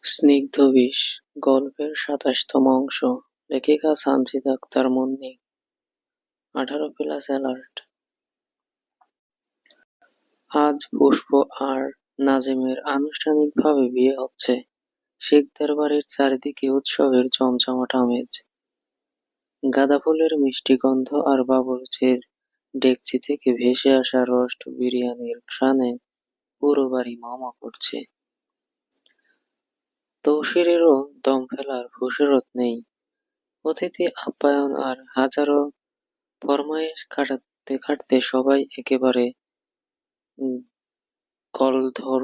স্নিগ্ধ বিষ গল্পের ২৭তম অংশ। লেখিকা সানজিদা আক্তার মুন্নি। ১৮+ অ্যালার্ট। আজ পুষ্প আর নাজিমের আনুষ্ঠানিকভাবে বিয়ে হচ্ছে। শিকদার বাড়ির চারিদিকে উৎসবের জমজমাট আমেজ। গাঁদা ফুলের মিষ্টি গন্ধ আর বাবুর্চির ডেকচি থেকে ভেসে আসা রোস্ট বিরিয়ানির ঘ্রাণে পুরো বাড়ি মামা করছে। তৌসিরেরও দম ফেলার ফুরসত নেই। অতিথি আপ্যায়ন আর হাজারো ফরমায়েশ কাটাতে কাটতে সবাই একেবারে গলধর।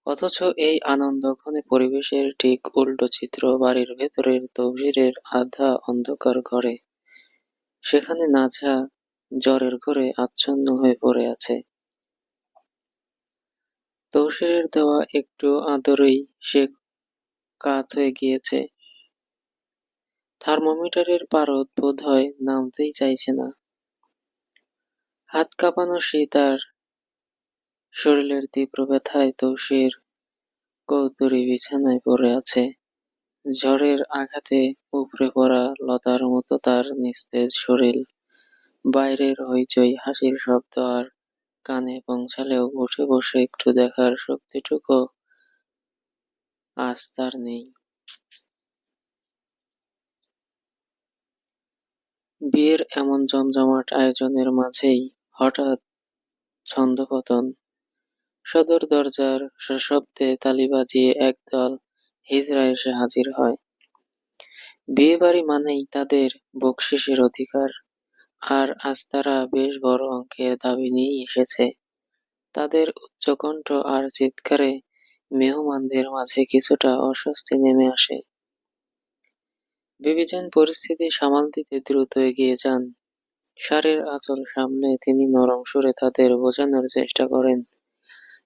অথচ এই আনন্দঘন পরিবেশের ঠিক উল্টো চিত্র বাড়ির ভেতরের তৌসিরের আধা অন্ধকার ঘরে। সেখানে নাজহা জ্বরের ঘরে আচ্ছন্ন হয়ে পড়ে আছে। তৌসিরের দেওয়া একটু আদরেই সে কাত হয়ে গিয়েছে। থার্মোমিটারের পারদ বোধহয় নামতেই চাইছে না। হাত কাঁপানো শীত আর শরীরের তীব্র ব্যথায় তৌসির কৌতুরী বিছানায় পড়ে আছে। ঝড়ের আঘাতে উপড়ে পড়া লতার মতো তার নিস্তেজ শরীর। বাইরের হইচই, হাসির শব্দ আর কানে পৌঁছালেও উঠে বসে একটু দেখার শক্তিটুকু আজ তার নেই। বিয়ের এমন জমজমাট আয়োজনের মাঝেই হঠাৎ ছন্দপতন। সদর দরজার সশব্দে তালি বাজিয়ে একদল হিজড়া এসে হাজির হয়। বিয়েবাড়ি মানেই তাদের বকশিসের অধিকার, আর আজ তারা বেশ বড় অঙ্কের দাবি নিয়েই এসেছে। তাদের উচ্চকণ্ঠ আর চিৎকারে মেহমানদের মাঝে কিছুটা অস্বস্তি নেমে আসে। বিবিজান পরিস্থিতি সামাল দিতে দ্রুত এগিয়ে যান। শাড়ির আঁচল সামলে তিনি নরম সুরে তাদের বোঝানোর চেষ্টা করেন।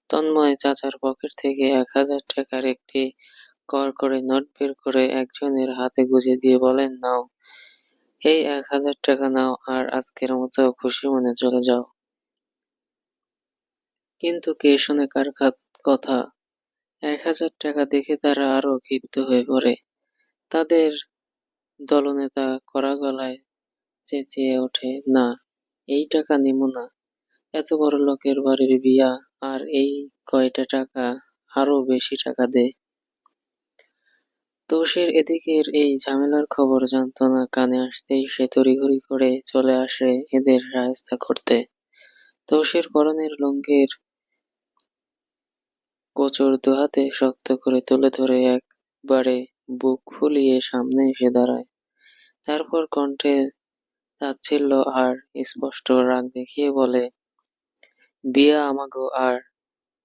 তন্ময় চাচার পকেট থেকে ১,০০০ টাকার একটি কড়কড়ে নোট বের করে একজনের হাতে গুঁজে দিয়ে বলেন, নাও, এই ১,০০০ টাকা নাও আর আজকের মতো খুশি মনে চলে যাও। কিন্তু কে শোনে কার কথা? ১,০০০ টাকা দেখে তারা আরো ক্ষিপ্ত হয়ে পড়ে। তাদের দলনেতা কড়া গলায় চেঁচিয়ে ওঠে, না, এই টাকা নিমু না। এত বড় লোকের বাড়ির বিয়া, আর এই কয়টা টাকা? আরো বেশি টাকা দে। তৌসির এদিকের এই ঝামেলার খবর জানত না। কানে আসতেই সে তড়িঘড়ি করে চলে আসে এদের শায়েস্তা করতে। তৌসির পরনের লুঙ্গির কোচর দুহাতে শক্ত করে তুলে ধরে একবারে বুক ফুলিয়ে সামনে এসে দাঁড়ায়। তারপর কণ্ঠে তাচ্ছিল্য আর স্পষ্ট রাগ দেখিয়ে বলে, বিয়া আমাগো, আর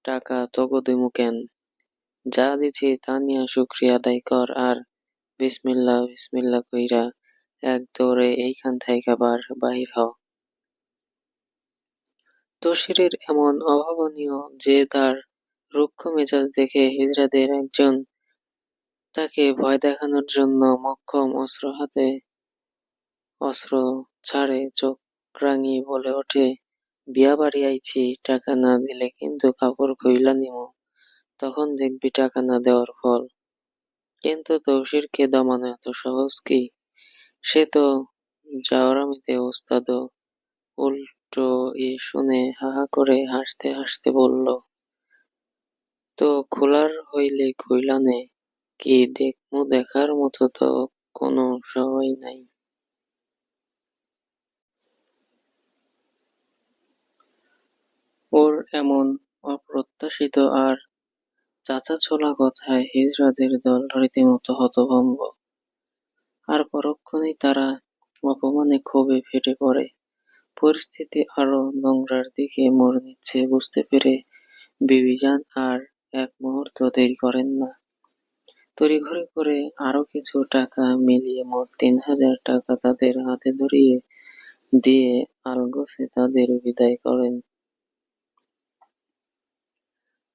টাকা তোগো দিমু কেন? যা দিছি তা নিয়া শুকরিয়া আদায় কর, আর বিসমিল্লাহ বিসমিল্লাহ কইরা এক দৌড়ে এইখান থাইকা বাহির হ। তৌসিরের এমন অভাবনীয় জেদ আর রুক্ষ মেজাজ দেখে হিজড়াদের একজন তাকে ভয় দেখানোর জন্য মক্কম অস্ত্র হাতে অস্ত্র ছাড়ে চোখ রাঙিয়ে বলে ওঠে, বিয়া বাড়ি আইছি, টাকা না দিলে কিন্তু কাপড় খুইলা নিমু, তখন দেখবি টাকা না দেওয়ার ফল। কিন্তু তৌসিরকে দমানো এত সহজ কি? সে তো জাউরামিতে ওস্তাদ। উল্টো এ শুনে হা হা করে হাসতে হাসতে বলল, তো খোলার হইলে খুইলা নে, কি দেখমু, দেখার মতো তো কোনো সবাই নাই। ওর এমন অপ্রত্যাশিত আর চাঁচাছোলা কথায় হিজড়াদের দল রীতিমতো হতভম্ব। আর পরক্ষণেই তারা অপমানে ক্ষোভে ফেটে পড়ে। পরিস্থিতি আরো নোংরার দিকে মোড় নিচ্ছে বুঝতে পেরে বিবিজান আর এক মুহূর্ত দেরি করেন না। তড়িঘড়ি করে আরো কিছু টাকা মিলিয়ে মোট ৩,০০০ টাকা তাদের হাতে ধরিয়ে দিয়ে আলগোছে তাদের বিদায় করেন।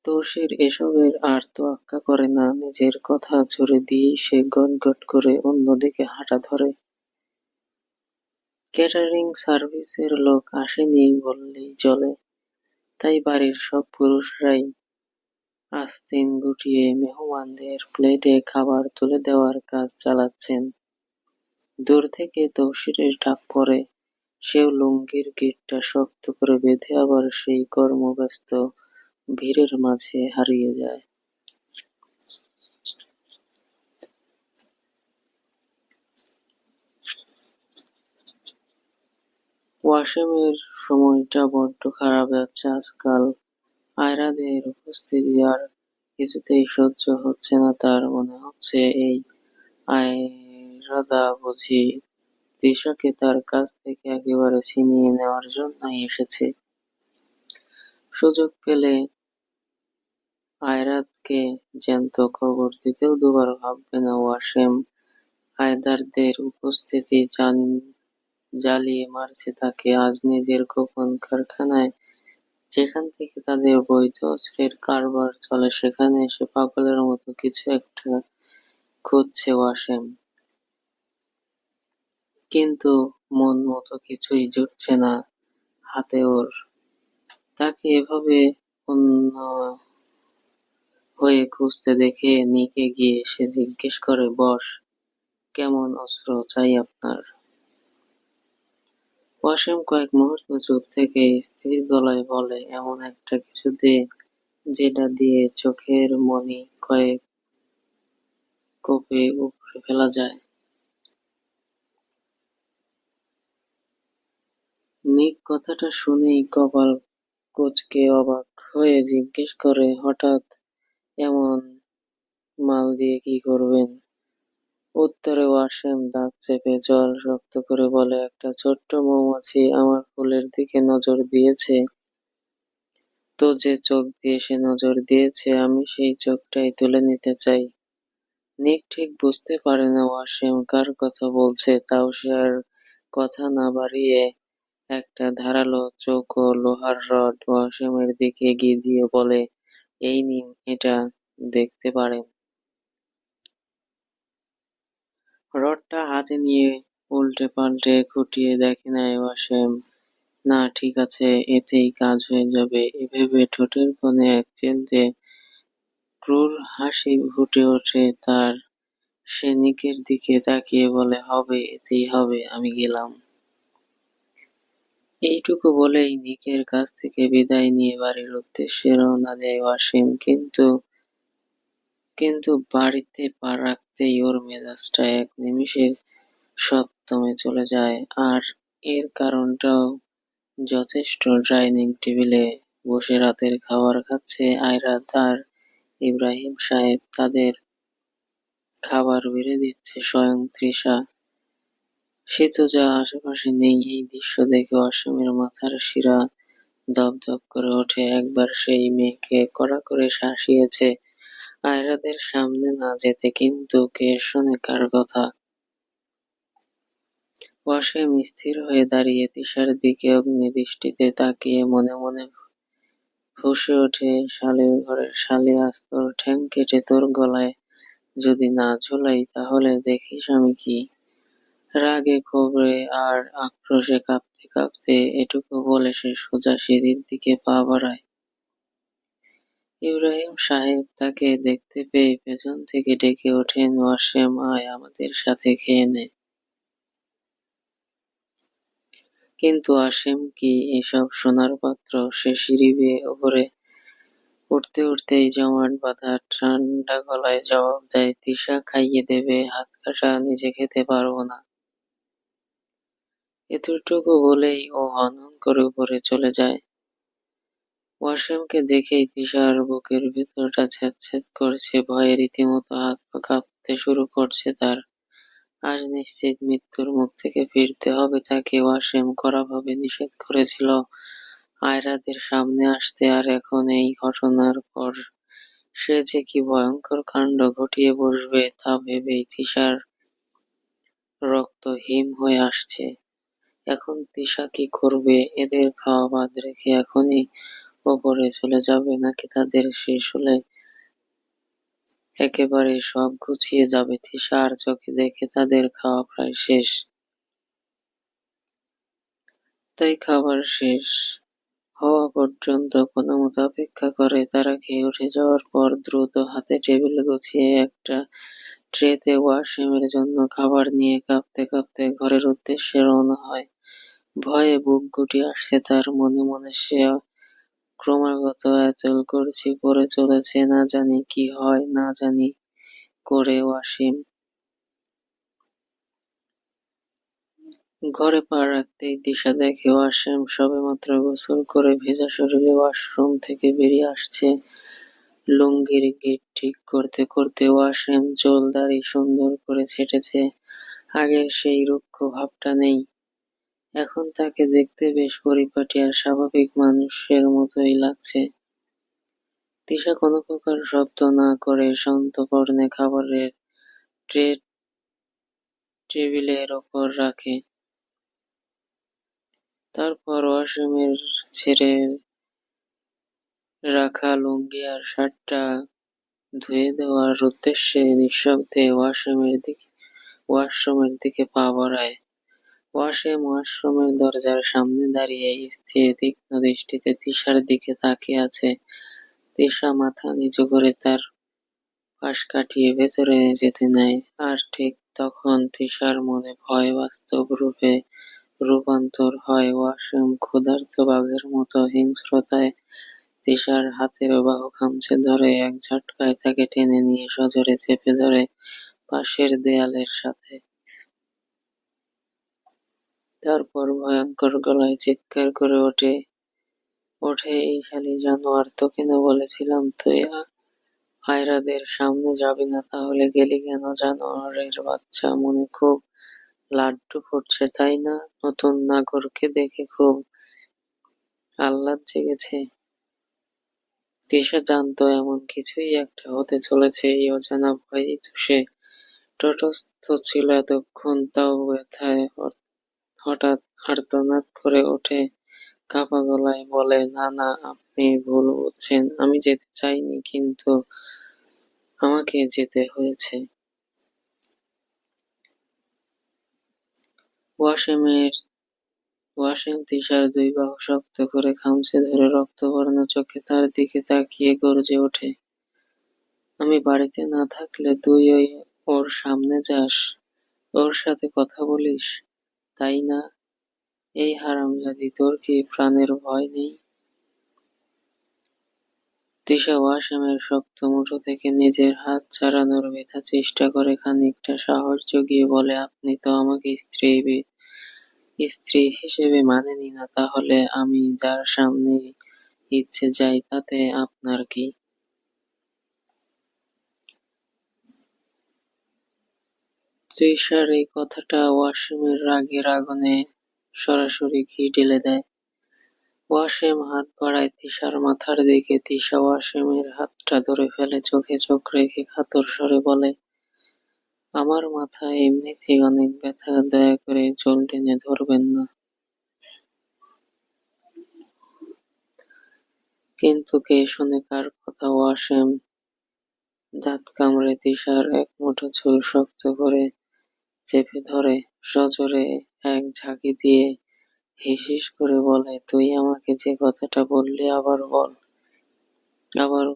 তৌসির এসবের আর তোয়াক্কা করে না। নিজের কথা জুড়ে দিয়েই সে গটগট করে অন্যদিকে হাঁটা ধরে। ক্যাটারিং সার্ভিসের লোক আসেনি বললেই চলে, তাই বাড়ির সব পুরুষরাই আস্তিন গুটিয়ে মেহমানদের প্লেটে খাবার তুলে দেওয়ার কাজ চালাচ্ছেন। দূর থেকে তৌসিরের ডাক পড়ে, সেও লুঙ্গির গিঁটটা শক্ত করে বেঁধে আবার সেই কর্মব্যস্ত ভিড়ের মাঝে হারিয়ে যায়। ওয়াসেমের সময়টা বড্ড খারাপ যাচ্ছে আজকাল। আয়রাদের উপস্থিতি আর কিছুতেই সহ্য হচ্ছে না তার। মনে হচ্ছে এই আয়রাদা বুঝি তিশাকে তার কাছ থেকে একেবারে ছিনিয়ে নেওয়ার জন্যই এসেছে। সুযোগ পেলে আয়রাতকে জ্যান্ত খবর দিতেও দুবার ভাববে না ওয়াসেম। হায়দারদের উপস্থিতি জ্বালিয়ে মারছে তাকে। আজ নিজের গোপন কারখানায়, যেখান থেকে তাদের বৈধ অস্ত্রের কারবার চলে, সেখানে এসে পাগলের মতো কিছু একটা খুঁজছে ওয়াসেম। কিন্তু মন মতো কিছুই জুটছে না হাতে ওর। তাকে এভাবে অন্য হয়ে খুঁজতে দেখে নিকে গিয়ে সে জিজ্ঞেস করে, বস, কেমন অস্ত্র চাই আপনার? ওয়াসিম কয়েক মুহূর্ত চুপ থেকে স্থির গলায় বলে, এমন একটা কিছু দে যেটা দিয়ে চোখের মনি কয়েক কোপে উপড়ে ফেলা যায়। নিক কথাটা শুনেই কপাল কুঁচকে অবাক হয়ে জিজ্ঞেস করে, হঠাৎ এমন মাল দিয়ে কি করবেন? উত্তরে ওয়াসিম দাঁত চেপে জল শক্ত করে বলে, একটা ছোট্ট মৌমাছি আমার ফুলের দিকে নজর দিয়েছে। তো যে চোখ দিয়ে সে নজর দিয়েছে, আমি সেই চোখটাই তুলে নিতে চাই। নিক ঠিক বুঝতে পারে না ওয়াসিম কার কথা বলছে, তাও সে আর কথা না বাড়িয়ে একটা ধারালো চৌকো লোহার রড ওয়াসিমের দিকে এগিয়ে দিয়ে বলে, এই নিন, এটা দেখতে পারেন। রডটা হাতে নিয়ে উল্টে পাল্টে খুঁটিয়ে দেখে নেয় ওয়াসিম। না, ঠিক আছে, এতেই কাজ হয়ে যাবে। এ ভেবে ঠোঁটের কোণে এক চিলতে ক্রূর হাসি ফুটে ওঠে তার। সে নিকের দিকে তাকিয়ে বলে, হবে, এতেই হবে, আমি গেলাম। এইটুকু বলেই নিকের কাছ থেকে বিদায় নিয়ে বাড়ির উদ্দেশ্যে রওনা দেয় ওয়াসিম। কিন্তু কিন্তু বাড়িতে পা রাখতেই ওর মেজাজটা এক নিমিষে সব দমে চলে যায়। আর এর কারণটাও যথেষ্ট। ডাইনিং টেবিলে বসে রাতের খাবার খাচ্ছে আয়রাত আর ইব্রাহিম সাহেব। তাদের খাবার বেড়ে দিচ্ছে স্বয়ং তৃষা। সিতুজা আশেপাশে নেই। এই দৃশ্য দেখে অসীমের মাথার শিরা দপদপ করে ওঠে। একবার সেই মেয়েকে কড়া করে শাসিয়েছে আয়রাদের সামনে না যেতে, কিন্তু কে শোনে কার কথা। অসীম স্থির হয়ে দাঁড়িয়ে তৃষার দিকে অগ্নিদৃষ্টিতে তাকিয়ে মনে মনে ফুঁসে ওঠে, শালের ঘরের শালি, আজ তোর ঠ্যাং কেটে তোর গলায় যদি না ঝোলাই, তাহলে দেখিস আমি কি। রাগে ক্ষোভে আর আক্রোশে কাঁপতে কাঁপতে এটুকু বলে সে সোজা সিঁড়ির দিকে পা বাড়ায়। ইব্রাহিম সাহেব তাকে দেখতে পেয়ে পেছন থেকে ডেকে ওঠেন, ওয়াসেম, আয়, আমাদের সাথে খেয়ে নে। কিন্তু ওয়াসেম কি এসব শোনার পাত্র? সে সিঁড়ি বেয়ে ওপরে উঠতে উঠতেই জমাট বাঁধা ঠান্ডা গলায় জবাব দেয়, তৃষা খাইয়ে দেবে, হাত কাটা, নিজে খেতে পারবো না। এতটুকু বলেই ও হনহন করে উপরে চলে যায়। ওয়াসিমকে দেখেই তৃষার বুকের ভেতরটা ছ্যাঁৎ করছে, ভয়ে রীতিমতো হাত পা কাঁপতে শুরু করছে তার। আজ নিশ্চিত মৃত্যুর মুখ থেকে ফিরতে হবে তাকে। ওয়াসিম কড়াভাবে নিষেধ করেছিল আয়রাদের সামনে আসতে, আর এখন এই ঘটনার পর সে যে কি ভয়ঙ্কর কাণ্ড ঘটিয়ে বসবে তা ভেবেই তৃষার রক্ত হিম হয়ে আসছে। এখন তৃষা কি করবে? এদের খাওয়া বাদ রেখে এখনই ওপরে চলে যাবে, নাকি তাদের শেষ হলে একেবারে সব গুছিয়ে যাবে? তৃষা আর চোখে দেখে তাদের খাওয়া প্রায় শেষ। তাই খাবার শেষ হওয়া পর্যন্ত কোনোমতে অপেক্ষা করে। তারা খেয়ে উঠে যাওয়ার পর দ্রুত হাতে টেবিল গুছিয়ে একটা ট্রেতে ওয়াসিমের জন্য খাবার নিয়ে কাঁপতে কাঁপতে ঘরের উদ্দেশ্যে রওনা হয়। ভয়ে বুক গুটিয়ে আসছে তার, মনে মনে সে ক্রমাগত এঁতেল করছি পড়ে চলেছে, না জানি কি হয়, না জানি করে ওয়াসিম। ঘরে পা রাখতেই দিশা দেখে ওয়াসিম সবেমাত্র গোসল করে ভেজা শরীরে ওয়াশরুম থেকে বেরিয়ে আসছে। লুঙ্গির গিঁট ঠিক করতে করতে ওয়াসিম চুল দাড়ি সুন্দর করে ছেঁটেছে। আগের সেই রুক্ষ ভাবটা নেই। এখন তাকে দেখতে বেশ পরিপাটি আর স্বাভাবিক মানুষের মতোই লাগছে। তিশা কোনো প্রকার শব্দ না করে শান্তকর্ণে খাবারের ট্রে টেবিলের ওপর রাখে। তারপর ওয়াসিমের ছেড়ে রাখা লুঙ্গি আর শার্টটা ধুয়ে দেওয়ার উদ্দেশ্যে নিঃশব্দে ওয়াশরুমের দিকে পা বাড়ায়। ওয়াসিম ওয়াশরুমের দরজার সামনে দাঁড়িয়ে স্থির তীক্ষ্ণ দৃষ্টিতে তিশার দিকে তাকিয়ে আছে। তিশা মাথা নিচু করে তার পাশ কাটিয়ে ভেতরে যেতে নেয়, আর ঠিক তখন তিশার মনে ভয় বাস্তব রূপে রূপান্তর হয়। ওয়াসিম ক্ষুধার্ত বাঘের মতো হিংস্রতায় তিশার হাতের বাহু খামচে ধরে এক ঝটকায় তাকে টেনে নিয়ে সজোরে চেপে ধরে পাশের দেয়ালের সাথে। তারপর ভয়ঙ্কর গলায় চিৎকার করে ওঠে, এই শালী জানোয়ার, তোকে না বলেছিলাম তুই আয়রাদের সামনে যাবি না, তাহলে গেলি কেন? জানোয়ারের বাচ্চা, মনে খুব লাড্ডু ফুটছে তাই না? নতুন নাগরকে দেখে খুব আহ্লাদ জেগেছে। তিশা জানতো এমন কিছুই একটা হতে চলেছে। এই অজানা ভয়েই তো সে তটস্থ ছিল এতক্ষণ। তাও ব্যথায় হঠাৎ আর্তনাদ করে ওঠে, কাঁপা গলায় বলে, না না, আপনি ভুল বুঝছেন, আমি যেতে চাইনি, কিন্তু আমাকে যেতে হয়েছে। ওয়াসিম তিশার দুই বাহু শক্ত করে খামচে ধরে রক্তবর্ণ চোখে তার দিকে তাকিয়ে গর্জে ওঠে, আমি বাড়িতে না থাকলে তুই ওর সামনে যাস, ওর সাথে কথা বলিস, তাই না? এই হারামজাদি, তোর কি প্রাণের ভয় নেই? তিশা ওয়াসিমের শক্ত মুঠো থেকে নিজের হাত ছাড়ানোর বৃথা চেষ্টা করে খানিকটা সাহস জুগিয়ে বলে, আপনি তো আমাকে স্ত্রী হিসেবে মানেনই না, তাহলে আমি যার সামনে ইচ্ছে যাই তাতে আপনার কি? তৃষার এই কথাটা ওয়াসিমের রাগের আগুনে সরাসরি ঘি ঢেলে দেয়। ওয়াসিম হাত বাড়ায় তিশার মাথার দিকে। তিশা ওয়াসিমের হাতটা ধরে ফেলে, চোখে চোখ রেখে কাতর স্বরে বলে, আমার মাথায় এমনিতেই অনেক ব্যথা, দয়া করে চুল টেনে ধরবেন না। কিন্তু কে শোনে কার কথা? ওয়াসিম দাঁত কামড়ে তিশার এক মুঠো চুল শক্ত করে চেপে ধরে, সজোরে এক ঝাঁকি দিয়ে হিসিস করে বলে, তুই আমাকে যে কথাটা বললি আবার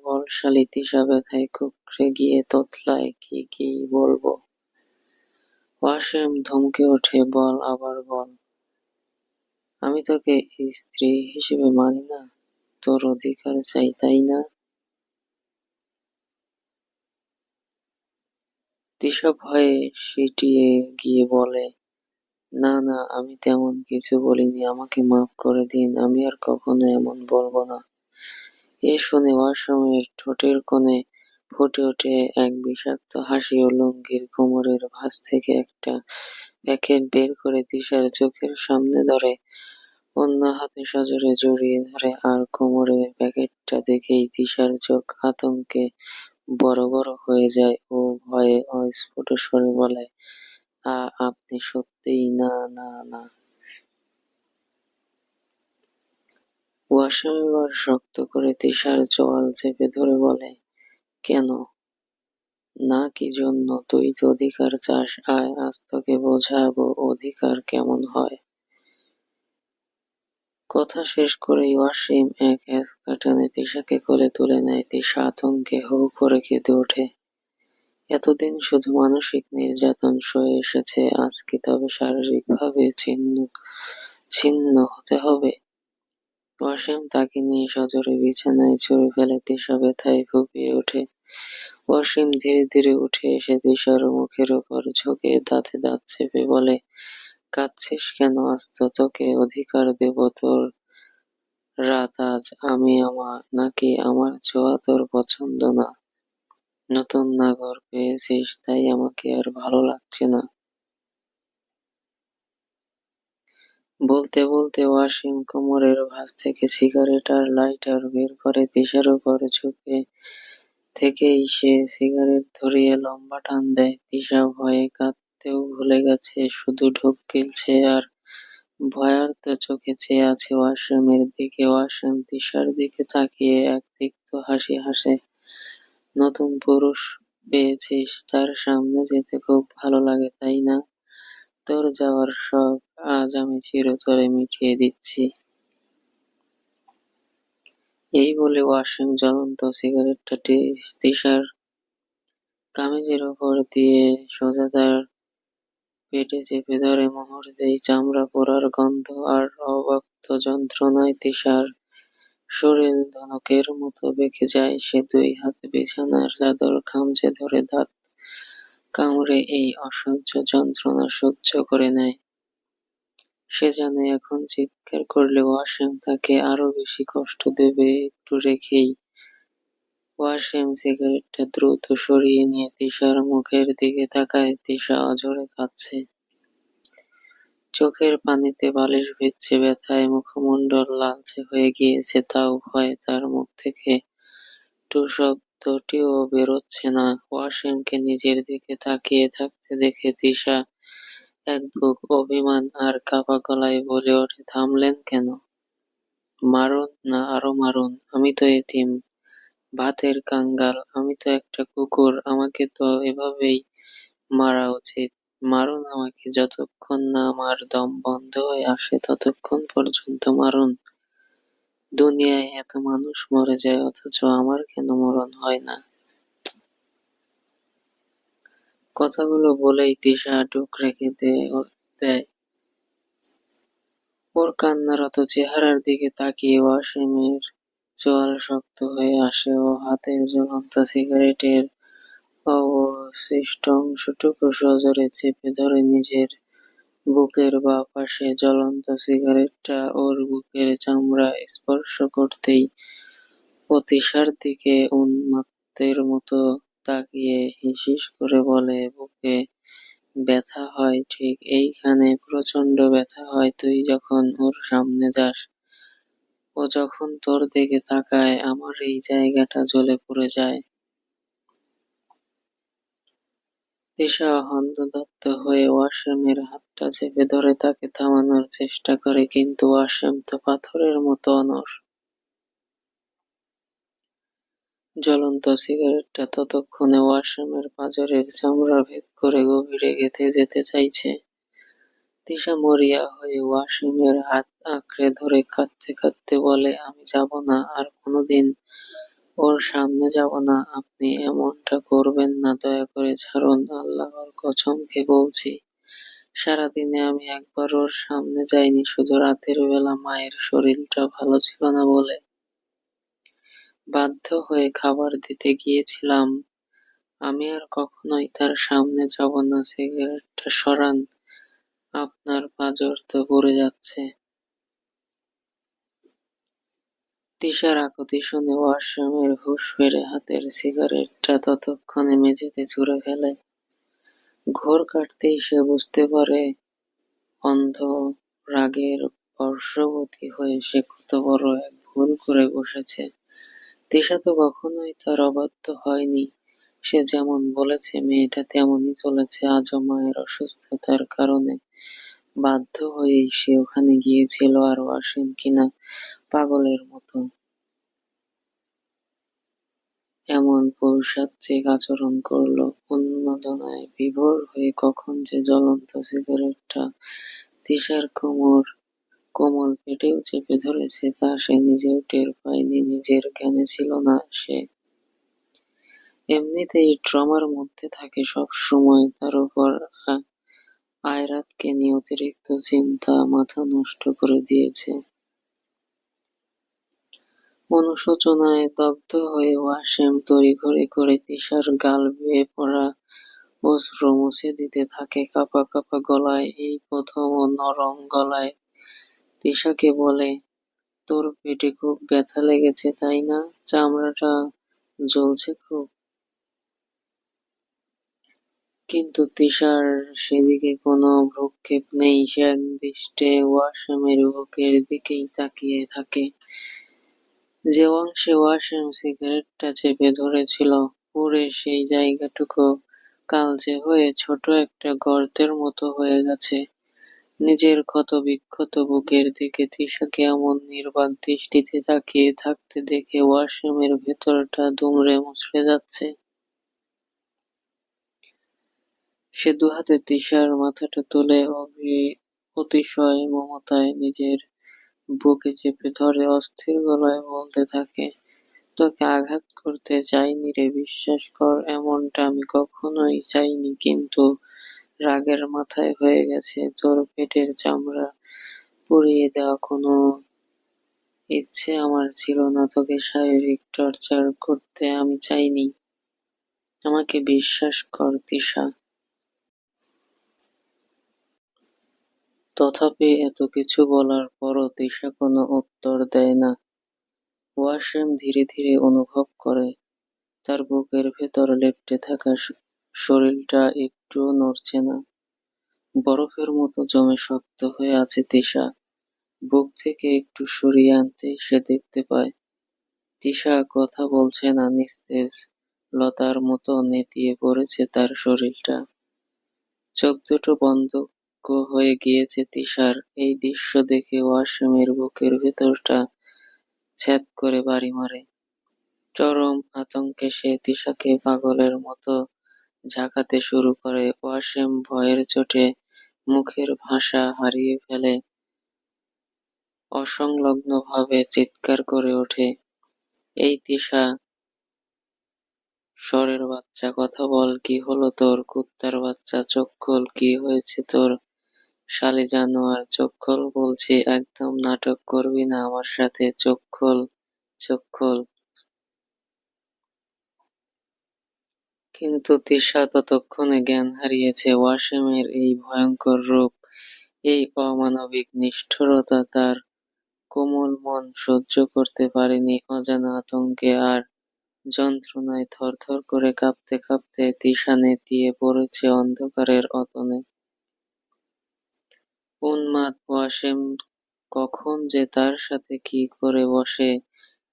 বল শালী। তিশা ব্যথায় কুঁকড়ে গিয়ে তোতলায়, কি বলবো? ওয়াসিম ধমকে ওঠে, বল, আবার বল। আমি তোকে স্ত্রী হিসেবে মানি না, তোর অধিকার চাই, তাই না? তিশা ভয়ে সিঁটিয়ে গিয়ে বলে, না না, আমি তেমন কিছু বলিনি, আমাকে মাফ করে দিন, আমি আর কখনো এমন বলবো না। এ শুনে ওয়াসিমের ঠোঁটের কোণে ফুটে ওঠে এক বিষাক্ত হাসি ও লুঙ্গির কোমরের ভাঁজ থেকে একটা প্যাকেট বের করে তিশার চোখের সামনে ধরে, অন্য হাতে সজোরে জড়িয়ে ধরে, আর কোমরের প্যাকেটটা দেখেই তিশার চোখ আতঙ্কে বড় বড় হয়ে যায়। ও ভয়ে অস্ফুট স্বরে বলে, আপনি সত্যিই? না না না। ওয়াসিম এবার শক্ত করে তিশার চোয়াল চেপে ধরে বলে, কেন না? কি জন্য? তুই তো অধিকার চাস, আয় আজ তোকে বোঝাবো অধিকার কেমন হয়। কথা শেষ করেই ওয়াসিম এক হ্যাঁচকা টানে তিশাকে কোলে তুলে নেয়। তিশা আতঙ্কে হু করে কেঁদে ওঠে। এতদিন শুধু মানসিক নির্যাতন সয়ে এসেছে, আজ কি তবে শারীরিকভাবে ছিন্ন ছিন্ন হতে হবে? ওয়াসিম তাকে নিয়ে সজোরে বিছানায় ছুঁড়ে ফেলে। তিশা ব্যথায় ফুঁপিয়ে ওঠে। ওয়াসিম ধীরে ধীরে উঠে এসে তিশার মুখের ওপর ঝুঁকে দাঁতে দাঁত চেপে বলে, কাঁদছিস কেন? আজ তো তোকে অধিকার দেব তোর রাত আজ। আমি নাকি আমার ছোঁয়া তোর পছন্দ না? নতুন নাগর পেয়েছিস তাই আমাকে আর ভালো লাগছে না? বলতে বলতে ওয়াসিম কোমরের ভাঁজ থেকে সিগারেট আর লাইটার বের করে তিশার উপর ঝুঁকে থেকেই সে সিগারেট ধরিয়ে লম্বা টান দেয়। তিশা ভয়ে কাঁদতেও ভুলে গেছে, শুধু ঢোক গিলছে আর ভয়ার্ত চোখে চেয়ে আছে ওয়াসিমের দিকে। ওয়াসিম তিশার দিকে তাকিয়ে এক তিক্ত হাসি হাসে। নতুন পুরুষ পেয়েছিস, তার সামনে যেতে খুব ভালো লাগে তাই না? তোর যাওয়ার শখ আজ আমি চিরতরে মিটিয়ে দিচ্ছি। এই বলে ওয়াসিম জ্বলন্ত সিগারেটটা তিশার কামিজের ওপর দিয়ে সোজা তার পেটে চেপে ধরে। মুহূর্তেই চামড়া পোড়ার গন্ধ আর অব্যক্ত যন্ত্রণায় তিশার শরীর ধনুকের মতো বেঁকে যায়। সে দুই হাতে বিছানার চাদর খামচে ধরে দাঁত কামড়ে এই অসহ্য যন্ত্রণা সহ্য করে নেয়। সে জানে এখন চিৎকার করলে ওয়াসিম তাকে আরো বেশি কষ্ট দেবে। একটু রেখেই ওয়াসিম সিগারেটটা দ্রুত সরিয়ে নিয়ে তিশার মুখের দিকে তাকায়। তিশা অঝরে কাঁদছে, চোখের পানিতে বালিশ ভিজছে, ব্যথায় মুখমণ্ডল লালচে হয়ে গিয়েছে। তাও ভয়ে তার মুখ থেকে টু শব্দটিও বেরোচ্ছে না। ওয়াসিমকে নিজের দিকে তাকিয়ে থাকতে দেখে তিশা এক বুক অভিমান আর কাঁপা গলায় বলে ওঠে, থামলেন কেন? মারুন না, আরো মারুন। আমি তো এতিম, ভাতের কাঙ্গাল, আমি তো একটা কুকুর, আমাকে তো এভাবেই মারা উচিত। মারুন আমাকে, যতক্ষণ না আমার দম বন্ধ হয়ে আসে ততক্ষণ পর্যন্ত মারুন। দুনিয়ায় এত মানুষ মরে যায় অথচ আমার কেন মরণ হয় না? কথাগুলো বলেই তিশা ডুকরে কেঁদে দেয়। ওর কান্নারত চেহারার দিকে তাকিয়ে ওয়াসিমের চোয়াল শক্ত হয়ে আসে। ও হাতের জ্বলন্ত সিগারেটের অবশিষ্ট অংশটুকু সজোরে চেপে ধরে নিজের বুকের বাঁ পাশে। জ্বলন্ত সিগারেটটা ওর বুকের চামড়া স্পর্শ করতেই ও তিশার দিকে উন্মত্তের মতো তাকিয়ে হিসিস করে বলে, বুকে ব্যথা হয় ঠিক এইখানে, প্রচন্ড ব্যথা হয় তুই যখন ওর সামনে যাস। ও যখন তোর দিকে তাকায় আমার এই জায়গাটা জ্বলে পুড়ে যায়। তিশা হন্তদন্ত হয়ে ওয়াসিমের হাতটা চেপে ধরে তাকে থামানোর চেষ্টা করে, কিন্তু ওয়াসিম তো পাথরের মতো অনড়। জ্বলন্ত সিগারেটটা ততক্ষণে ওয়াসিমের পাঁজরের চামড়া ভেদ করে গভীরে গেঁথে যেতে চাইছে। তিশা মরিয়া হয়ে ওয়াসিমের হাত আঁকড়ে ধরে কাঁদতে কাঁদতে বলে, আমি যাব না, আর কোনোদিন ওর সামনে যাব না। আপনি এমনটা করবেন না, দয়া করে ছাড়ুন, আল্লাহর কসম খেয়ে বলছি। সারাদিনে আমি একবার ওর সামনে যাইনি, শুধু রাতের বেলা মায়ের শরীরটা ভালো ছিল না বলে বাধ্য হয়ে খাবার দিতে গিয়েছিলাম। আমি আর কখনোই তার সামনে যাব না। সিগারেটটা সরান, আপনার পাঁজর তো পুড়ে যাচ্ছে। তিশার আকুতি শুনে ওয়াসিমের হুঁশ ফেরে। হাতের সিগারেটটা ততক্ষণে মেঝেতে ছুঁড়ে ফেলে। ঘোর কাটতেই সে বুঝতে পারে অন্ধ রাগের বশবর্তী হয়ে সে কত বড় এক ভুল করে বসেছে। তিশা তো কখনোই তার অবাধ্য হয়নি। সে যেমন বলেছে মেয়েটা তেমনই চলেছে। আজও মায়ের অসুস্থতার কারণে বাধ্য হয়েই সে ওখানে গিয়েছিল। আর ওয়াসিম কিনা পাগলের মতো এমন পৈশাচিক আচরণ করলো। উন্মাদনায় বিভোর হয়ে কখন যে জ্বলন্ত সিগারেটটা তিশার কোমর কোমল পেটেও চেপে ধরেছে তা সে নিজেও টের পায়নি, নিজের জ্ঞানে ছিল না সে। এমনিতেই ট্রমার মধ্যে থাকে সব সময়, তার উপর আয়রাতকে নিয়ে অতিরিক্ত চিন্তা মাথা নষ্ট করে দিয়েছে। অনুশোচনায় দগ্ধ হয়ে ওয়াসেম তড়িঘড়ি করে তিশার গাল বেয়ে পড়া অশ্রু মুছে দিতে থাকে কাঁপা কাঁপা গলায়। এই প্রথম ও নরম গলায় তিশাকে বলে, তোর পেটে খুব ব্যথা লেগেছে তাই না? চামড়াটা জ্বলছে খুব। কিন্তু তিশার সেদিকে কোনো ভ্রুক্ষেপ নেই, সে একদৃষ্টে ওয়াসেমের বুকের দিকেই তাকিয়ে থাকে। যে অংশে ওয়াসিম সিগারেটটা চেপে ধরেছিল, পুড়ে সেই জায়গাটুকু কালচে হয়ে ছোট একটা গর্তের মতো হয়ে গেছে। নিজের ক্ষত বিক্ষত বুকের দিকে তিশাকে এমন নির্বাক দৃষ্টিতে তাকিয়ে থাকতে দেখে ওয়াসিমের ভেতরটা দুমড়ে মুচড়ে যাচ্ছে। সে দুহাতে তিশার মাথাটা তুলে অতিশয় মমতায় নিজের বুকে চেপে ধরে অস্থির গলায় বলতে থাকে, তোকে আঘাত করতে চাইনি রে, বিশ্বাস কর, এমনটা আমি কখনোই চাইনি, কিন্তু রাগের মাথায় হয়ে গেছে। তোর পেটের চামড়া পুড়িয়ে দেওয়া কোনো ইচ্ছে আমার ছিল না, তোকে শারীরিক টর্চার করতে আমি চাইনি। আমাকে বিশ্বাস কর তিশা। তথাপি এত কিছু বলার পরও তিশা কোনো উত্তর দেয় না। ওয়াসিম ধীরে ধীরে অনুভব করে তার বুকের ভেতর লেপ্টে থাকা শরীরটা একটুও নড়ছে না। বরফের মতো জমে শক্ত হয়ে আছে তিশা। বুক থেকে একটু সরিয়ে আনতেই সে দেখতে পায় তিশা কথা বলছে না, নিস্তেজ লতার মতো নেতিয়ে পড়েছে তার শরীরটা। চোখ দুটো বন্ধ হয়ে গিয়েছে তিশার। এই দৃশ্য দেখে ওয়াসিমের বুকের ভেতরটা ছ্যাদ করে বাড়ি মারে। চরম আতঙ্কে সে তিশাকে পাগলের মতো ঝাঁকাতে শুরু করে। ওয়াসিম ভয়ের চোটে মুখের ভাষা হারিয়ে ফেলে, অসংলগ্নভাবে চিৎকার করে ওঠে, এই তিশা, শরের বাচ্চা, কথা বল, কি হলো তোর? কুত্তার বাচ্চা, চোখ খোল, কি হয়েছে তোর? শালি জানোয়ার, চোখ খোল বলছি, একদম নাটক করবি না আমার সাথে, চোখ খোল, চোখ খোল। কিন্তু তিশা ততক্ষণে জ্ঞান হারিয়েছে। ওয়াসিমের এই ভয়ঙ্কর রূপ, এই অমানবিক নিষ্ঠুরতা তার কোমল মন সহ্য করতে পারেনি। অজানা আতঙ্কে আর যন্ত্রণায় থরথর করে কাঁপতে কাঁপতে তিশা নেতিয়ে পড়েছে অন্ধকারের অতনে। উন্মাদ ওয়াসিম কখন যে তার সাথে কি করে বসে,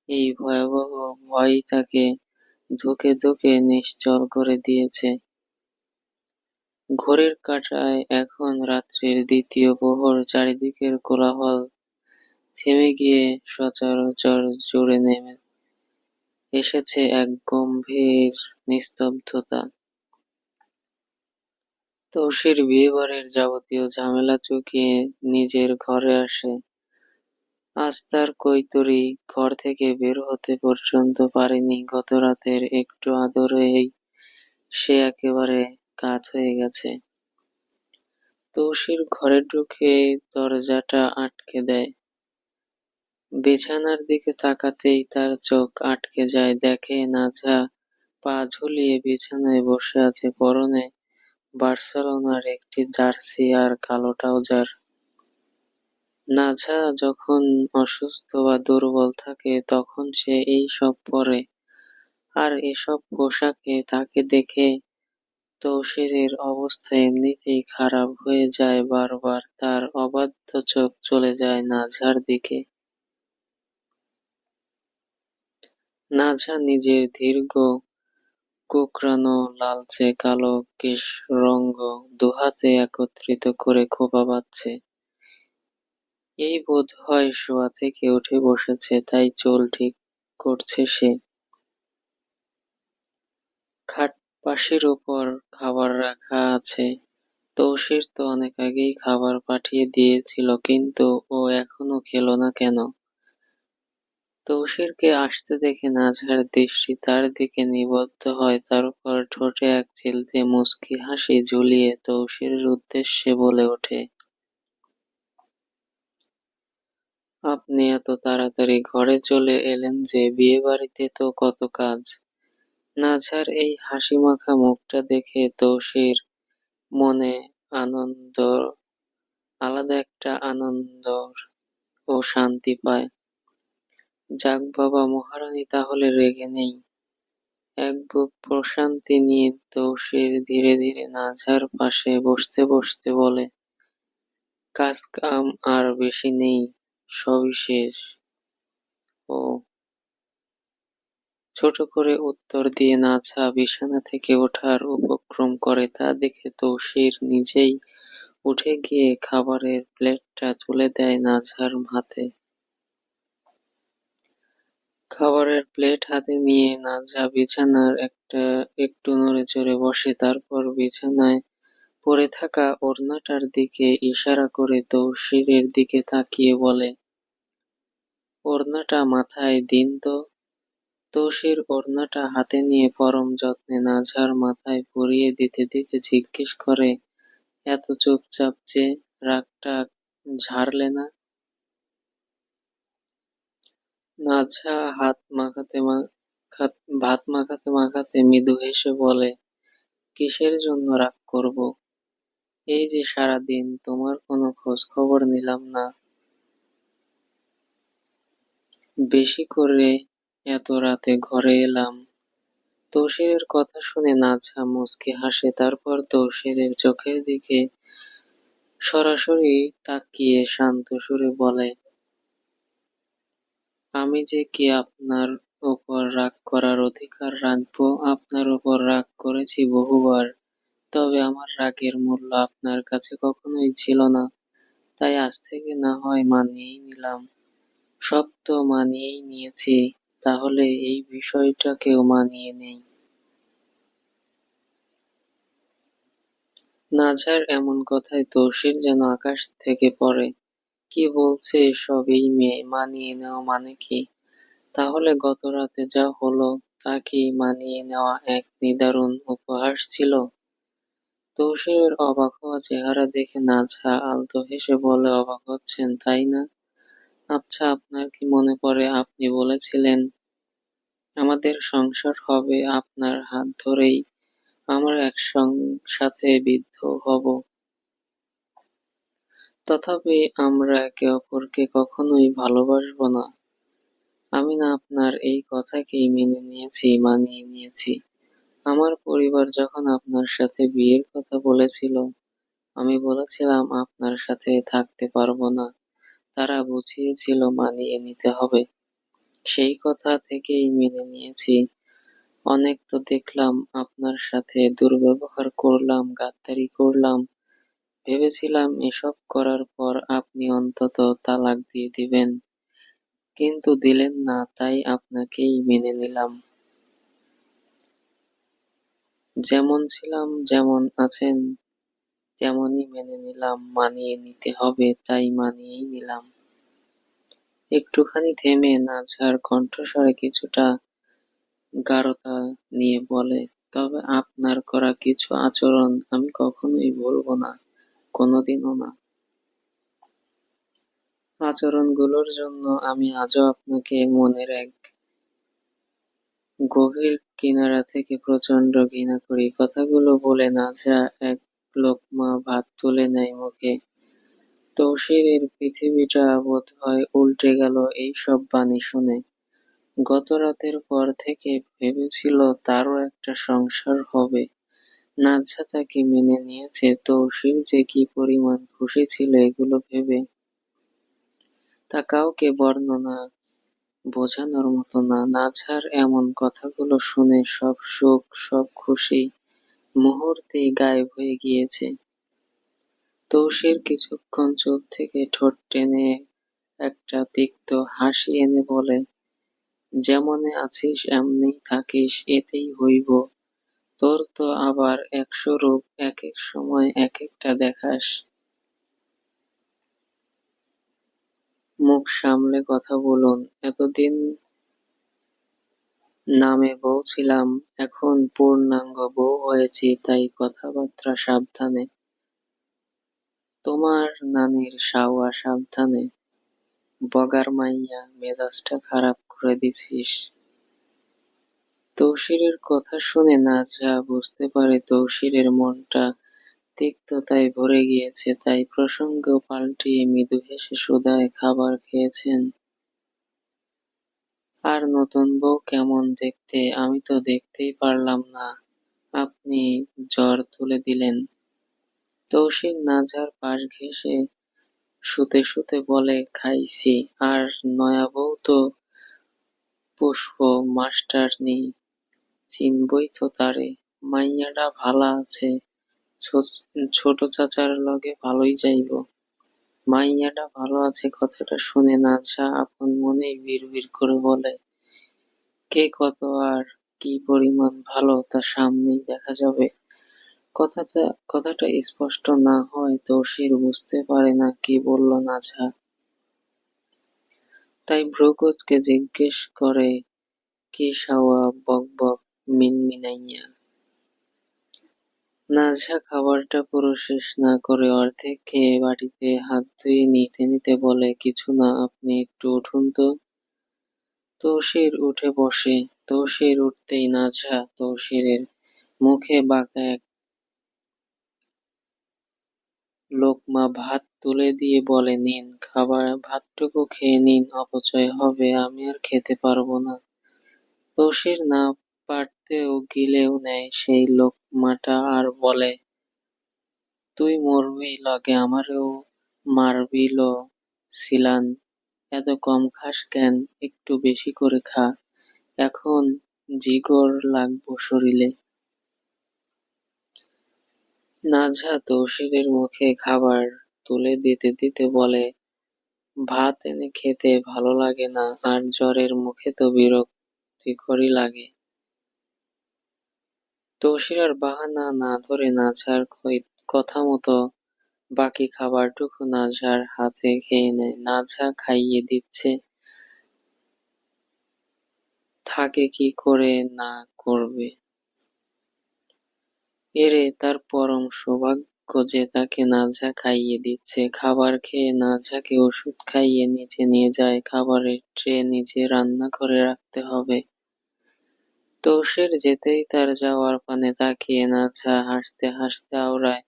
এই ভয়াবহ ভয়ই তাকে ধুকে ধুকে নিশ্চল করে দিয়েছে। ঘড়ির কাঁটায় এখন রাত্রির দ্বিতীয় প্রহর। চারিদিকের কোলাহল থেমে গিয়ে সচরাচর জুড়ে নেমে এসেছে এক গম্ভীর নিস্তব্ধতা। তৌসির বিয়েবাড়ির যাবতীয় ঝামেলা চুকিয়ে নিজের ঘরে আসে। আজ তার কৈতরী ঘর থেকে বের হতে পর্যন্ত পারেনি। গত রাতের একটু আদরেই সে একেবারে কাত হয়ে গেছে। তৌসির ঘরে ঢুকে দরজাটা আটকে দেয়। বিছানার দিকে তাকাতেই তার চোখ আটকে যায়। দেখে নাজা পা ঝুলিয়ে বিছানায় বসে আছে, পরনে বার্সেলোনার একটি জার্সি আর কালো ট্রাউজার। নাজা যখন অসুস্থ বা দুর্বল থাকে তখন সে এই সব পরে, আর এসব পোশাকে তাকে দেখে তৌসিরের অবস্থা এমনিতেই খারাপ হয়ে যায়। বারবার তার অবাধ্য চোখ চলে যায় নাঝার দিকে। নাঝা নিজের দীর্ঘ কোঁকড়ানো লালচে কালো কেশরঙ্গ দুহাতে একত্রিত করে খোঁপা বাঁধছে। এই বোধ হয় শোয়া থেকে উঠে বসেছে, তাই চুল ঠিক করছে সে। খাট পাশের ওপর খাবার রাখা আছে, তৌসির তো অনেক আগেই খাবার পাঠিয়ে দিয়েছিল, কিন্তু ও এখনো খেলো না কেন? তৌসিরকে আসতে দেখে নাজহার দৃষ্টি তার দিকে নিবদ্ধ হয়, তারপর ঠোঁটে এক চিলতে মুচকি হাসি ঝুলিয়ে তৌসিরের উদ্দেশ্যে বলে ওঠে, আপনি এত তাড়াতাড়ি ঘরে চলে এলেন যে, বিয়েবাড়িতে তো কত কাজ। নাজহার এই হাসিমাখা মুখটা দেখে তৌসির মনে আনন্দ আলাদা একটা আনন্দ ও শান্তি পায়। যাক বাবা, মহারানী তাহলে রেগে নেই। এক বুক প্রশান্তি নিয়ে তৌসির ধীরে ধীরে নাজহার পাশে বসতে বসতে বলে, কাজ কাম আর বেশি নেই, সবই শেষ। ও ছোট করে উত্তর দিয়ে নাজহা বিছানা থেকে ওঠার উপক্রম করে, তা দেখে তৌসির নিজেই উঠে গিয়ে খাবারের প্লেটটা তুলে দেয় নাজহার হাতে। খাবারের প্লেট হাতে নিয়ে নাজহা বিছানার একটু নড়ে চড়ে বসে, তারপর বিছানায় পড়ে থাকা ওড়নাটার দিকে ইশারা করে তৌসিরের দিকে তাকিয়ে বলে, ওড়নাটা মাথায় দিন তো। তৌসির ওড়নাটা হাতে নিয়ে পরম যত্নে নাজহার মাথায় পরিয়ে দিতে দিতে জিজ্ঞেস করে, এত চুপচাপ যে, রাগটা ঝাড়লে না? নাজহা ভাত মাখাতে মাখাতে মৃদু হেসে বলে, কিসের জন্য রাগ করব? এই যে সারাদিন তোমার কোনো খোঁজ খবর নিলাম না, বেশি করে এত রাতে ঘরে এলাম। তৌসিরের কথা শুনে নাজহা মুচকি হাসে, তারপর তৌসিরের চোখের দিকে সরাসরি তাকিয়ে শান্ত সুরে বলে, আমি যে কি আপনার ওপর রাগ করার অধিকার রাখবো? আপনার ওপর রাগ করেছি বহুবার, তবে আমার রাগের মূল্য আপনার কাছে কখনোই ছিল না। তাই আজ থেকে না হয় মানিয়েই নিলাম। সব তো মানিয়েই নিয়েছি, তাহলে এই বিষয়টাকেও মানিয়ে নেই। নাজহার এমন কথায় তৌসির যেন আকাশ থেকে পড়ে। কি বলছে এসব এই মেয়ে? মানিয়ে নেওয়া মানে কি? তাহলে গত রাতে যা হলো তা কি মানিয়ে নেওয়া এক নিদারুণ উপহাস ছিল? তৌসিরের অবাক হওয়া চেহারা দেখে নাজহা আলতো হেসে বলে, অবাক হচ্ছেন তাই না? আচ্ছা, আপনার কি মনে পড়ে আপনি বলেছিলেন আমাদের সংসার হবে আপনার হাত ধরেই, আমরা সাথে বৃদ্ধ হব, তথাপি আমরা একে অপরকে কখনোই ভালোবাসবো না। আমি না আপনার এই কথাকেই মেনে নিয়েছি, মানিয়ে নিয়েছি। আমার পরিবার যখন আপনার সাথে বিয়ের কথা বলেছিল, আমি বলেছিলাম আপনার সাথে থাকতে পারবো না। তারা বুঝিয়েছিল মানিয়ে নিতে হবে। সেই কথা থেকেই মেনে নিয়েছি। অনেক তো দেখলাম আপনার সাথে দুর্ব্যবহার করলাম, গাদ্দারি করলাম। ভেবেছিলাম এসব করার পর আপনি অন্তত তালাক দিয়ে দিবেন, কিন্তু দিলেন না, তাই আপনাকেই মেনে নিলাম। যেমন ছিলাম, যেমন আছেন তেমনই মেনে নিলাম। মানিয়ে নিতে হবে, তাই মানিয়েই নিলাম। একটুখানি থেমে নাজহার কণ্ঠস্বরে কিছুটা গাঢ়তা নিয়ে বলে, তবে আপনার করা কিছু আচরণ আমি কখনোই ভুলব না, কোনোদিনও না। আচরণগুলোর জন্য আমি আজও আপনাকে মনের এক গভীর কিনারা থেকে প্রচণ্ড ঘৃণা করি। কথাগুলো বলে নাজা এক লোকমা ভাত তুলে নেয় মুখে। তৌসিরের পৃথিবীটা বোধহয় উল্টে গেল এইসব বাণী শুনে। গত রাতের পর থেকে ভেবেছিল তারও একটা সংসার হবে। নাজহা তাকে মেনে নিয়েছে, তৌসির যে কি পরিমাণ খুশি ছিল এগুলো ভেবে তা কাউকে বর্ণনা বোঝানোর মতো না। নাজহার এমন কথাগুলো শুনে সব সুখ, সব খুশি মুহূর্তেই গায়েব হয়ে গিয়েছে। তৌসির কিছুক্ষণ চুপ থেকে ঠোঁট টেনে একটা তিক্ত হাসি এনে বলে, যেমনে আছিস এমনেই থাকিস, এতেই হইব। তোর তো আবার ১০০ রূপ, এক এক সময় এক একটা দেখাস। মুখ সামলে কথা বলুন। এতদিন নামে বউ ছিলাম, এখন পূর্ণাঙ্গ বউ হয়েছি, তাই কথাবার্তা সাবধানে। তোমার নানির সাওয়া সাবধানে। বগার মাইয়া, মেজাজটা খারাপ করে দিছিস। তৌসিরের কথা শুনে নাজরা বুঝতে পারে তৌসিরের মনটা তিক্ততায় ভরে গিয়েছে, তাই প্রসঙ্গ পাল্টিয়ে মৃদু হেসে শুধায়, খাবার খেয়েছেন? আর নতুন বউ কেমন দেখতে? আমি তো দেখতেই পারলাম না, আপনি জ্বর তুলে দিলেন। তৌসির নাজরার পাশ ঘেঁষে শুতে শুতে বলে, খাইছি। আর নয়া বউ তো পুষ্প মাস্টারনি, চিনবই তো তারে। মাইয়াডা ভালা আছে, ছোট চাচার লগে ভালোই যাইব। মাইয়াডা ভালো আছে কথাটা শুনে নাজরা আপন মনেই বিড়বিড় করে বলে, কে কত আর কি পরিমাণ ভালো তা সামনেই দেখা যাবে। কথাটা স্পষ্ট না হয় তৌসির বুঝতে পারে না কি বলল নাজরা, তাই ভ্রু কুঁচকে জিজ্ঞেস করে, কি সাওয়া বকবক মিনমিনাইয়া। নাজরা খাবারটা পুরো শেষ না করে অর্ধেক খেয়ে বাটিতে হাত ধুয়ে নিতে নিতে বলে, কিছু না, আপনি একটু উঠুন তো। তৌসির উঠে বসে। তৌসির উঠতেই নাজরা তৌসিরের মুখে বাঁকা এক লোকমা ভাত তুলে দিয়ে বলে, নিন, ভাতটুকু খেয়ে নিন, অপচয় হবে, আমি আর খেতে পারবো না। তৌসির না পারতেও গিলেও নেয় সেই লোকমাটা আর বলে, তুই মরবি লগে আমারেও মারবি লো ছিলান, এত কম খাস কেন, একটু বেশি করে খা, এখন জিগর লাগবো শরীলে। নাজরা তৌসিরের মুখে খাবার তুলে দিতে দিতে বলে, ভাত এনে খেতে ভালো লাগে না, আর জ্বরের মুখে তো বিরক্তিকরই লাগে। তৌসির আর বাহানা না ধরে নাজরার কথা মতো বাকি খাবারটুকু নাজরার হাতে খেয়ে নেয়। নাজরা খাইয়ে দিচ্ছে, থাকে কি করে না করবে। এরে তার পরম সৌভাগ্য যে তাকে নাজরা খাইয়ে দিচ্ছে। খাবার খেয়ে নাজরাকে ওষুধ খাইয়ে নিচে নিয়ে যায়। খাবারের ট্রে নিচে রান্নাঘরে রাখতে হবে। তৌসির যেতেই তার যাওয়ার পানে তাকিয়ে নাজরা হাসতে হাসতে আওড়ায়,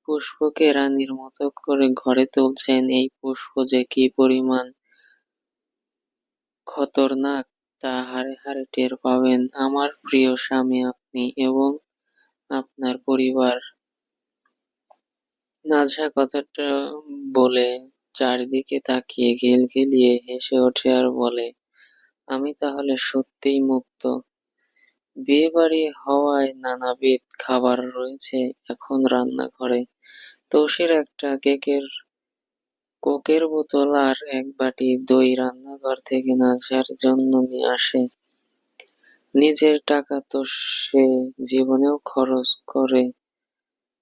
পুষ্পকে রানীর মতো করে ঘরে তুলছেন, এই পুষ্প যে কি পরিমাণ খতরনাক তা হাড়ে হাড়ে টের পাবেন আমার প্রিয় স্বামী আপনি এবং আপনার পরিবার। নাজরা কথাটা বলে চারিদিকে তাকিয়ে ঘিলঘিলিয়ে হেসে ওঠে আর বলে, আমি তাহলে সত্যিই মুক্ত। বিয়েবাড়ি হওয়ায় নানাবিধ খাবার রয়েছে এখন রান্নাঘরে। তৌসির একটা কোকের বোতল আর এক বাটি দই রান্নাঘর থেকে নাজরার জন্য নিয়ে আসে। নিজের টাকা তো সে জীবনেও খরচ করে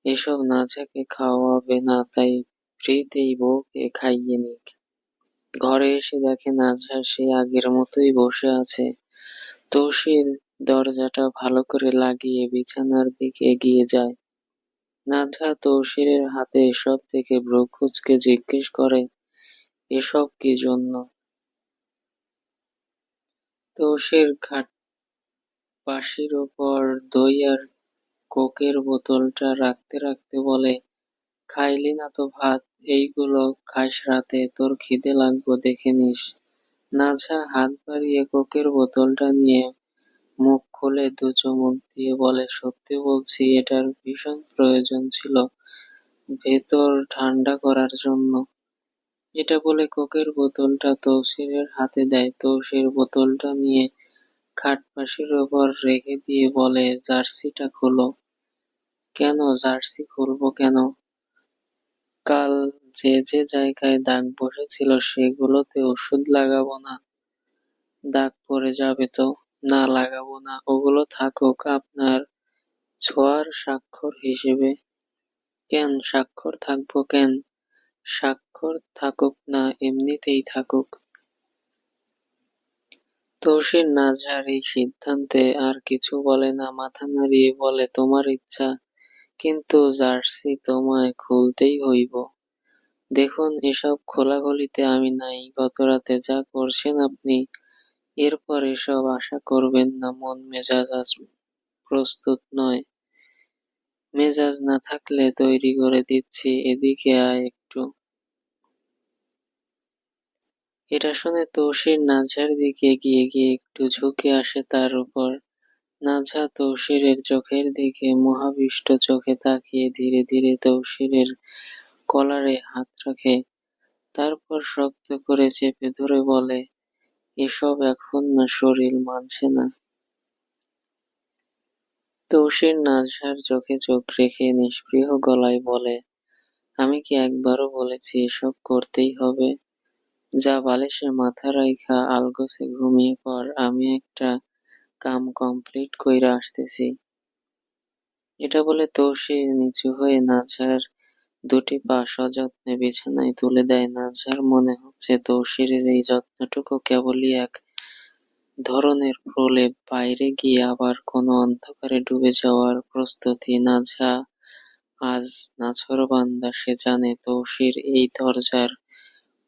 এসব নাজরাকে খাওয়াবে না, তাই ফ্রিতেই বউকে খাইয়ে নিক। ঘরে এসে দেখে নাজরা সেই আগের মতোই বসে আছে। তৌসির দরজাটা ভালো করে লাগিয়ে বিছানার দিকে এগিয়ে যায়। নাজরা তৌসিরের হাতে এসব দেখে ভ্রু কুঁচকে জিজ্ঞেস করে, এসব কি জন্য? তৌসির খাট পাশির ওপর দই আর কোকের বোতলটা রাখতে রাখতে বলে, খাইলি না তো ভাত, এইগুলো খাস রাতে, তোর খিদে লাগবো দেখে নিস। নাজরা হাত বাড়িয়ে কোকের বোতলটা নিয়ে মুখ খুলে দু চুমুক দিয়ে বলে, সত্যি বলছি, এটার ভীষণ প্রয়োজন ছিল ভেতর ঠান্ডা করার জন্য। এটা বলে কোকের বোতলটা তৌসিরের হাতে দেয়। তৌসির বোতলটা নিয়ে খাটপাশির ওপর রেখে দিয়ে বলে, জার্সিটা খোলো। কেন জার্সি খুলবো কেন? কাল যে যে জায়গায় দাগ বসেছিল সেগুলোতে ওষুধ লাগাবো না? দাগ পড়ে যাবে তো। না, লাগাবো না, ওগুলো থাকুক, আপনার ছোঁয়ার স্বাক্ষর হিসেবে। কেন স্বাক্ষর থাকবো কেন? স্বাক্ষর থাকুক না এমনিতেই থাকুক। তৌসির নাজহার এই সিদ্ধান্তে আর কিছু বলে না, মাথা নাড়িয়ে বলে, তোমার ইচ্ছা, কিন্তু জার্সি তোমায় খুলতেই হইব। দেখুন, এসব খোলাখুলিতে আমি নাই। গতরাতে যা করছেন আপনি, এরপর এসব আশা করবেন না। মন মেজাজ আজ প্রস্তুত নয়। মেজাজ না থাকলে তৈরি করে দিচ্ছি, এদিকে আয় একটু। এটা শুনে তৌসির নাজহার দিকে এগিয়ে গিয়ে একটু ঝুঁকে আসে তার উপর। নাজহা তৌসিরের চোখের দিকে মোহাবিষ্ট চোখে তাকিয়ে ধীরে ধীরে তৌসিরের কলারে হাত রাখে। তারপর শক্ত করে চেপে ধরে বলে, এসব এখন না, শরীর মানছে না। তৌসির নাজহার চোখে চোখ রেখে নিষ্পৃহ গলায় বলে, আমি কি একবারও বলেছি এসব করতেই হবে? যা, বালিশে মাথা রাইখা আলগোছে ঘুমিয়ে পড়, আমি একটা কাম কমপ্লিট কইরা আসতেছি। এটা বলে তৌসির নিচু হয়ে নাজহার দুটি পা সযত্নে বিছানায় তুলে দেয়। নাজহার মনে হচ্ছে তৌসিরের এই যত্নটুকু কেবলই এক ধরনের প্রলেপ, বাইরে গিয়ে আবার কোনো অন্ধকারে ডুবে যাওয়ার প্রস্তুতি। নাজহা আজ নাছোড়বান্দা, সে জানে তৌসির এই দরজার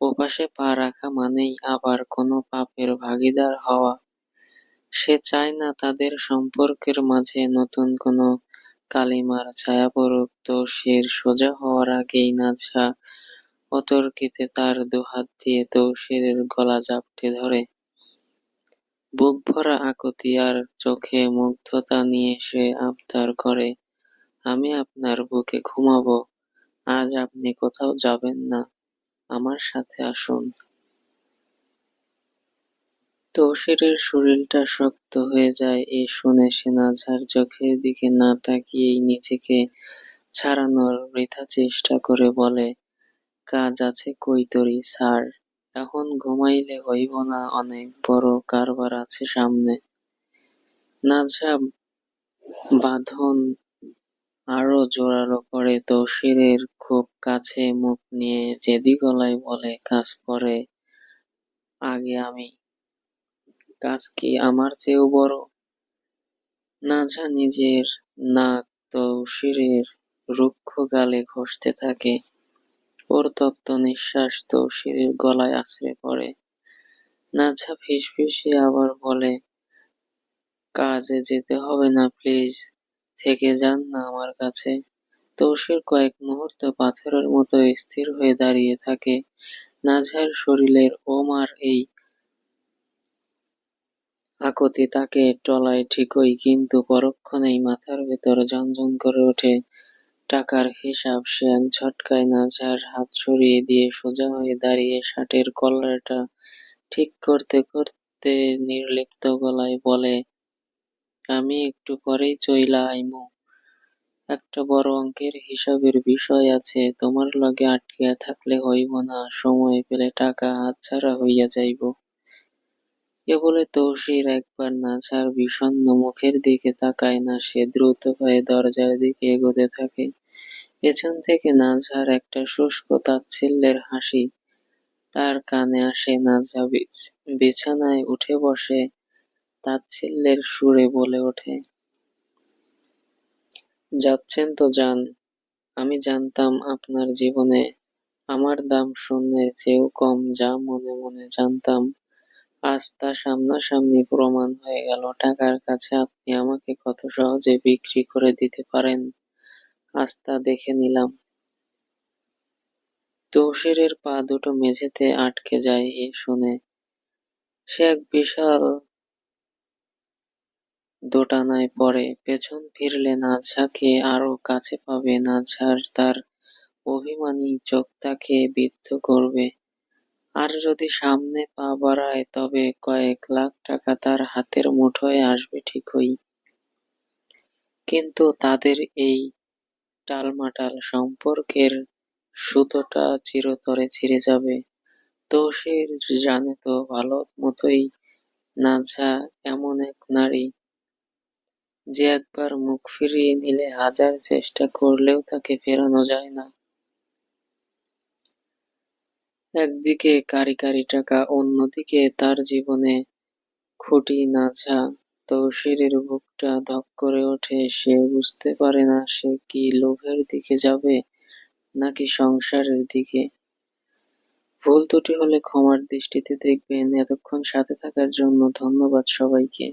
ওপাশে পা রাখা মানেই আবার কোনো পাপের ভাগীদার হওয়া। সে চায় না তাদের সম্পর্কের মাঝে নতুন কোনো কালিমার ছায়া পড়ুক। তৌসির সোজা হওয়ার আগেই নাজহা অতর্কিতে তার দুহাত দিয়ে তৌসিরের গলা জাপটে ধরে। বুক ভরা আকুতি আর চোখে মুগ্ধতা নিয়ে সে আবদার করে, আমি আপনার বুকে ঘুমাবো। আজ আপনি কোথাও যাবেন না, আমার সাথে আসুন। তৌসিরের শরীরটা শক্ত হয়ে যায় এ শুনে। সে নাজহার চোখের দিকে না তাকিয়েই নিজেকে ছাড়ানোর বৃথা চেষ্টা করে বলে, কাজ আছে কইতরি স্যার, এখন ঘুমাইলে হইব না, অনেক বড় কারবার আছে সামনে। নাজহা বাঁধন আরো জোরালো করে তৌসিরের খুব কাছে মুখ নিয়ে জেদি গলায় বলে, কাজ পরে, আগে আমি। কাজ কি আমার চেয়েও বড়? নাজহা নিজের নাক তৌসিরের রুক্ষ গালে ঘষতে থাকে। ওর তপ্ত নিঃশ্বাস তৌসিরের গলায় আছড়ে পড়ে। নাজহা ফিসফিসিয়ে আবার বলে, কাজে যেতে হবে না প্লিজ, থেকে যান না আমার কাছে। তৌসির কয়েক মুহূর্ত পাথরের মতো স্থির হয়ে দাঁড়িয়ে থাকে। নাজহার শরীরের ওমার এই আকুতি তাকে টলায় ঠিকই, কিন্তু পরক্ষণেই মাথার ভেতর ঝনঝন করে ওঠে টাকার হিসাব। সে এক ঝটকায় নাজহার হাত সরিয়ে দিয়ে সোজা হয়ে দাঁড়িয়ে শার্টের কলারটা ঠিক করতে করতে নির্লিপ্ত গলায় বলে, আমি একটু পরেই চইলা আইমু। একটা বড় অঙ্কের হিসাবের বিষয় আছে, তোমার লগে আটকিয়া থাকলে হইব না, সময় পেলে টাকা হাতছাড়া হইয়া যাইব। এ বলে তৌসির একবার নাজহার বিষণ্ণ মুখের দিকে তাকায় না, সে দ্রুত পায়ে দরজার দিকে এগোতে থাকে। পেছন থেকে নাজহার একটা শুষ্ক তাচ্ছিল্যের হাসি তার কানে আসে। নাজহা বিছানায় উঠে বসে তাচ্ছিল্যের সুরে বলে ওঠে, যাচ্ছেন তো যান, আমি জানতাম আপনার জীবনে আমার দাম শূন্যের চেয়েও কম, যা মনে মনে জানতাম আজ তা সামনাসামনি প্রমাণ হয়ে গেল। টাকার কাছে আপনি আমাকে কত সহজে বিক্রি করে দিতে পারেন, আজ তা দেখে নিলাম। তৌসিরের পা দুটো মেঝেতে আটকে যায় এ শুনে। সে এক বিশাল দোটানায় পড়ে। পেছন ফিরলে নাজহাকে আরো কাছে পাবে। নাজহার তার অভিমানী চোখ তাকে বিদ্ধ করবে। আর যদি সামনে পা বাড়ায় তবে কয়েক লাখ টাকা তার হাতের মুঠোয় আসবে ঠিকই। কিন্তু তাদের এই টালমাটাল সম্পর্কের সুতোটা চিরতরে ছিঁড়ে যাবে। তৌসির জানে তো, ভালো মতোই নাজহা এমন এক নারী যে একবার মুখ ফিরিয়ে নিলে হাজার চেষ্টা করলেও তাকে ফেরানো যায় না। একদিকে কারি কারি টাকা, অন্যদিকে তার জীবনে খুঁটি নাছা। তৌসিরের বুকটা ধক করে ওঠে, সে বুঝতে পারে না সে কি লোভের দিকে যাবে নাকি সংসারের দিকে। ভুল ত্রুটি হলে ক্ষমার দৃষ্টিতে দেখবেন। এতক্ষণ সাথে থাকার জন্য ধন্যবাদ সবাইকে।